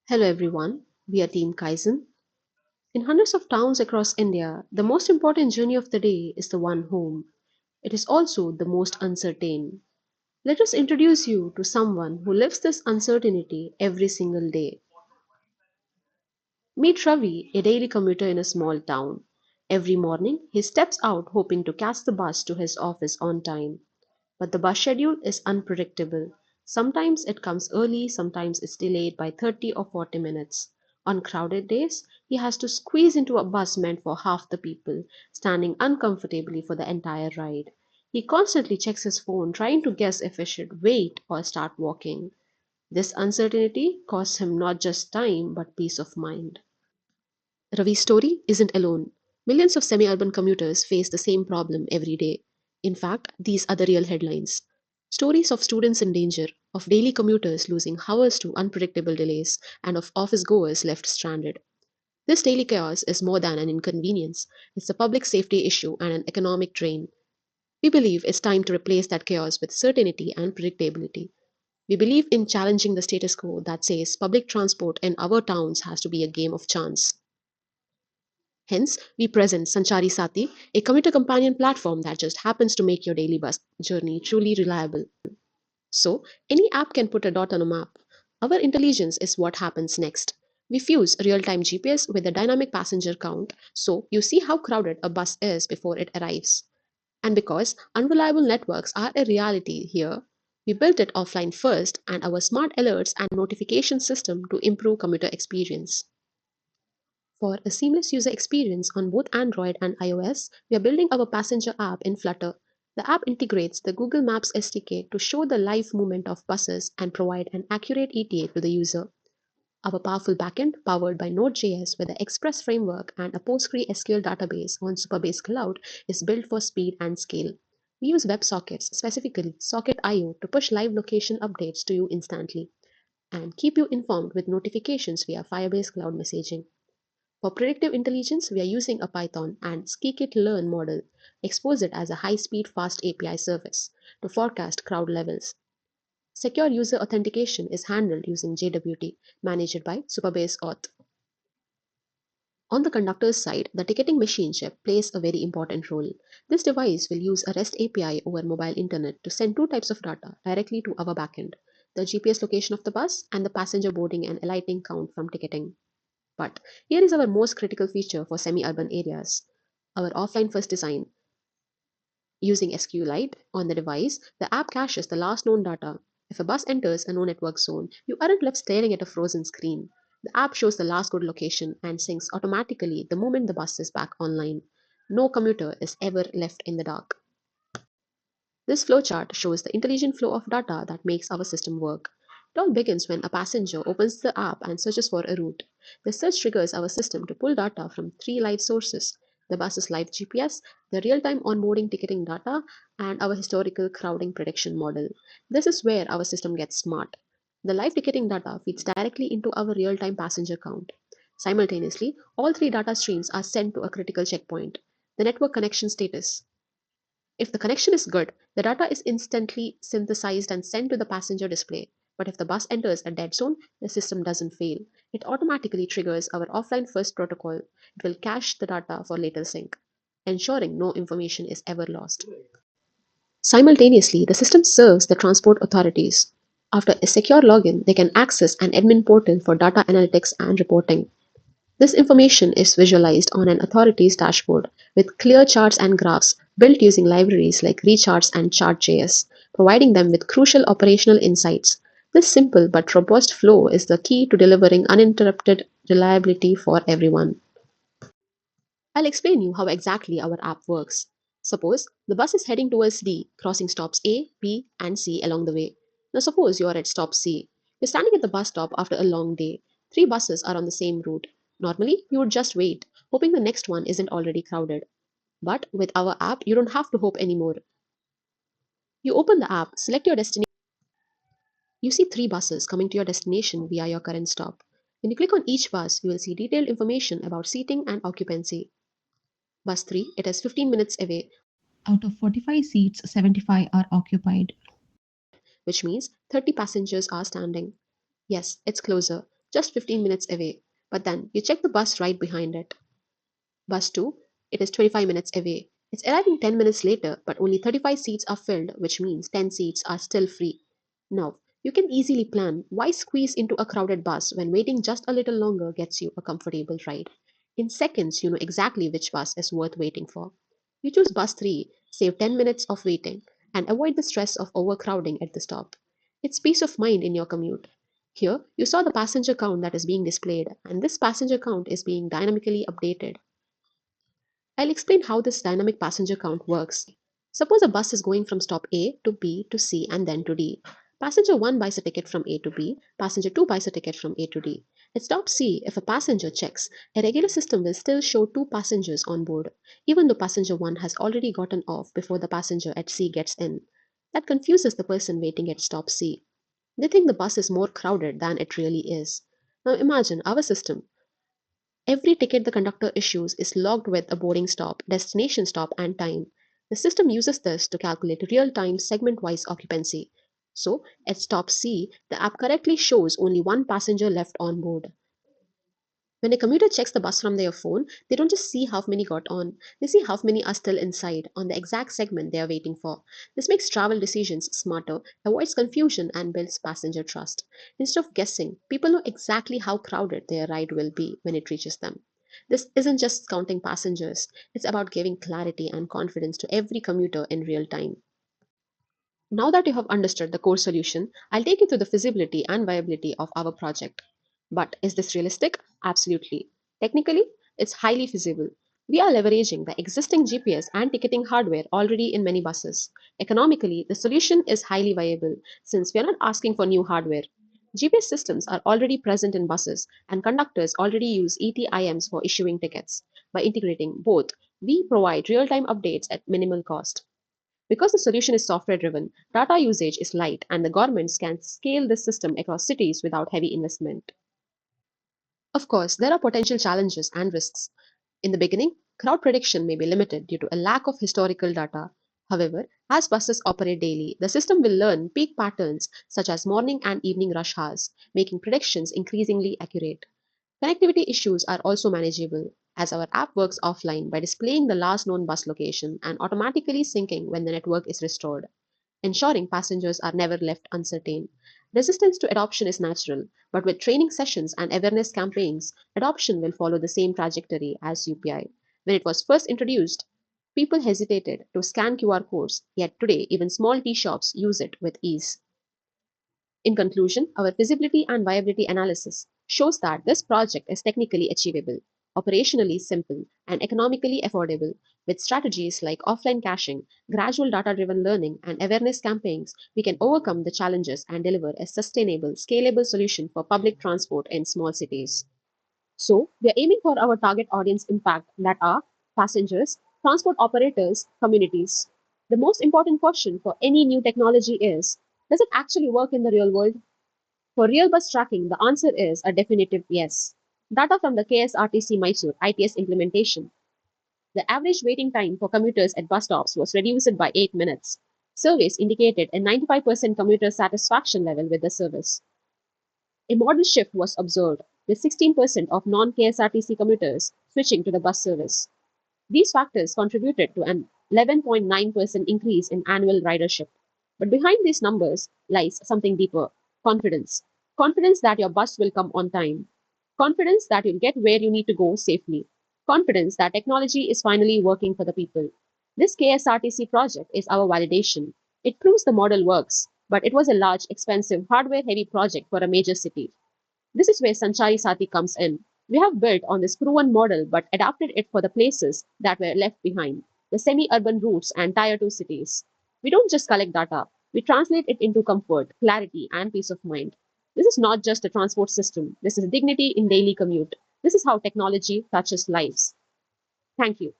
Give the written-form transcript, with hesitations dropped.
Hello everyone, we are Team Kaizen. In hundreds of towns across India, the most important journey of the day is the one home. It is also the most uncertain. Let us introduce you to someone who lives this uncertainty every single day. Meet Ravi, a daily commuter in a small town. Every morning, he steps out hoping to catch the bus to his office on time. But the bus schedule is unpredictable. Sometimes it comes early, sometimes it's delayed by 30 or 40 minutes. On crowded days, he has to squeeze into a bus meant for half the people, standing uncomfortably for the entire ride. He constantly checks his phone, trying to guess if he should wait or start walking. This uncertainty costs him not just time but peace of mind. Ravi's story isn't alone. Millions of semi urban commuters face the same problem every day. In fact, these are the real headlines. Stories of students in danger, of daily commuters losing hours to unpredictable delays, and of office goers left stranded. This daily chaos is more than an inconvenience, it's a public safety issue and an economic drain. We believe it's time to replace that chaos with certainty and predictability. We believe in challenging the status quo that says public transport in our towns has to be a game of chance. Hence, we present SanchariSaathi, a commuter companion platform that just happens to make your daily bus journey truly reliable. So, any app can put a dot on a map. Our intelligence is what happens next. We fuse real time GPS with a dynamic passenger count, so you see how crowded a bus is before it arrives. And because unreliable networks are a reality here, we built it offline first and our smart alerts and notification system to improve commuter experience. For a seamless user experience on both Android and iOS, we are building our passenger app in Flutter. The app integrates the Google Maps SDK to show the live movement of buses and provide an accurate ETA to the user. Our powerful backend, powered by Node.js with the Express framework and a PostgreSQL database on Supabase Cloud, is built for speed and scale. We use WebSockets, specifically Socket.io, to push live location updates to you instantly and keep you informed with notifications via Firebase Cloud messaging. For predictive intelligence, we are using a Python and scikit-learn model, expose it as a high-speed fast API service to forecast crowd levels. Secure user authentication is handled using JWT, managed by Supabase Auth. On the conductor's side, the ticketing machine chip plays a very important role. This device will use a REST API over mobile internet to send two types of data directly to our backend: the GPS location of the bus and the passenger boarding and alighting count from ticketing. But here is our most critical feature for semi-urban areas. Our offline first design. Using SQLite on the device, the app caches the last known data. If a bus enters a no-network zone, you aren't left staring at a frozen screen. The app shows the last good location and syncs automatically the moment the bus is back online. No commuter is ever left in the dark. This flowchart shows the intelligent flow of data that makes our system work. It all begins when a passenger opens the app and searches for a route. The search triggers our system to pull data from three live sources: the bus's live GPS, the real time onboarding ticketing data, and our historical crowding prediction model. This is where our system gets smart. The live ticketing data feeds directly into our real time passenger count. Simultaneously, all three data streams are sent to a critical checkpoint: the network connection status. If the connection is good, the data is instantly synthesized and sent to the passenger display. But if the bus enters a dead zone, the system doesn't fail. It automatically triggers our offline first protocol. It will cache the data for later sync, ensuring no information is ever lost. Simultaneously, the system serves the transport authorities. After a secure login, they can access an admin portal for data analytics and reporting. This information is visualized on an authority's dashboard with clear charts and graphs built using libraries like Recharts and Chart.js, providing them with crucial operational insights. This simple but robust flow is the key to delivering uninterrupted reliability for everyone. I'll explain you how exactly our app works. Suppose the bus is heading towards D, crossing stops A, B, and C along the way. Now suppose you are at stop C. You're standing at the bus stop after a long day. Three buses are on the same route. Normally, you would just wait, hoping the next one isn't already crowded. But with our app, you don't have to hope anymore. You open the app, select your destination. You see three buses coming to your destination via your current stop. When you click on each bus, you will see detailed information about seating and occupancy. Bus 3, it is 15 minutes away. Out of 45 seats, 75 are occupied, which means 30 passengers are standing. Yes, it's closer. just 15 minutes away. But then you check the bus right behind it. Bus 2, it is 25 minutes away. It's arriving 10 minutes later, but only 35 seats are filled, which means 10 seats are still free. Now, you can easily plan why squeeze into a crowded bus when waiting just a little longer gets you a comfortable ride. In seconds, you know exactly which bus is worth waiting for. You choose bus 3, save 10 minutes of waiting, and avoid the stress of overcrowding at the stop. It's peace of mind in your commute. Here, you saw the passenger count that is being displayed, and this passenger count is being dynamically updated. I'll explain how this dynamic passenger count works. Suppose a bus is going from stop A to B to C and then to D. Passenger 1 buys a ticket from A to B, passenger 2 buys a ticket from A to D. At stop C, if a passenger checks, a regular system will still show two passengers on board, even though passenger 1 has already gotten off before the passenger at C gets in. That confuses the person waiting at stop C. They think the bus is more crowded than it really is. Now imagine our system. Every ticket the conductor issues is logged with a boarding stop, destination stop, and time. The system uses this to calculate real-time segment-wise occupancy. So, at stop C, the app correctly shows only one passenger left on board. When a commuter checks the bus from their phone, they don't just see how many got on, they see how many are still inside on the exact segment they are waiting for. This makes travel decisions smarter, avoids confusion, and builds passenger trust. Instead of guessing, people know exactly how crowded their ride will be when it reaches them. This isn't just counting passengers, it's about giving clarity and confidence to every commuter in real time. Now that you have understood the core solution, I'll take you through the feasibility and viability of our project. But is this realistic? Absolutely. Technically, it's highly feasible. We are leveraging the existing GPS and ticketing hardware already in many buses. Economically, the solution is highly viable since we are not asking for new hardware. GPS systems are already present in buses, and conductors already use ETIMs for issuing tickets. By integrating both, we provide real time updates at minimal cost. Because the solution is software driven, data usage is light, and the governments can scale this system across cities without heavy investment. Of course, there are potential challenges and risks. In the beginning, crowd prediction may be limited due to a lack of historical data. However, as buses operate daily, the system will learn peak patterns such as morning and evening rush hours, making predictions increasingly accurate. Connectivity issues are also manageable, as our app works offline by displaying the last known bus location and automatically syncing when the network is restored, ensuring passengers are never left uncertain. Resistance to adoption is natural, but with training sessions and awareness campaigns, adoption will follow the same trajectory as UPI. When it was first introduced, people hesitated to scan QR codes, yet today even small tea shops use it with ease. In conclusion, our feasibility and viability analysis shows that this project is technically achievable, operationally simple, and economically affordable. With strategies like offline caching, gradual data driven learning, and awareness campaigns, we can overcome the challenges and deliver a sustainable, scalable solution for public transport in small cities. So, we are aiming for our target audience impact that are passengers, transport operators, communities. The most important question for any new technology is, does it actually work in the real world? For real bus tracking, the answer is a definitive yes. Data from the KSRTC Mysore ITS implementation. The average waiting time for commuters at bus stops was reduced by 8 minutes. Surveys indicated a 95% commuter satisfaction level with the service. A model shift was observed, with 16% of non KSRTC commuters switching to the bus service. These factors contributed to an 11.9% increase in annual ridership. But behind these numbers lies something deeper: confidence. Confidence that your bus will come on time. Confidence that you'll get where you need to go safely. Confidence that technology is finally working for the people. This KSRTC project is our validation. It proves the model works, but it was a large, expensive, hardware heavy project for a major city. This is where SanchariSaathi comes in. We have built on this proven model but adapted it for the places that were left behind, the semi urban routes and tier 2 cities. We don't just collect data, we translate it into comfort, clarity, and peace of mind. This is not just a transport system, this is dignity in daily commute. This is how technology touches lives. Thank you.